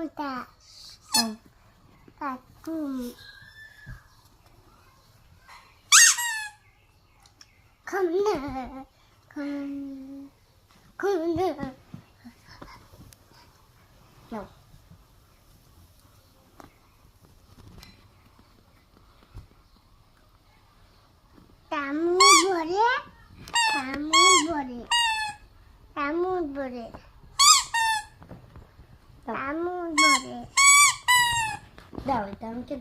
কোনটা কাকুম খুলনা খুলনা নাও তামুল ভরে তামুল ভরে তামুল ভরে তামুল ভরে দাও এটা আমাকে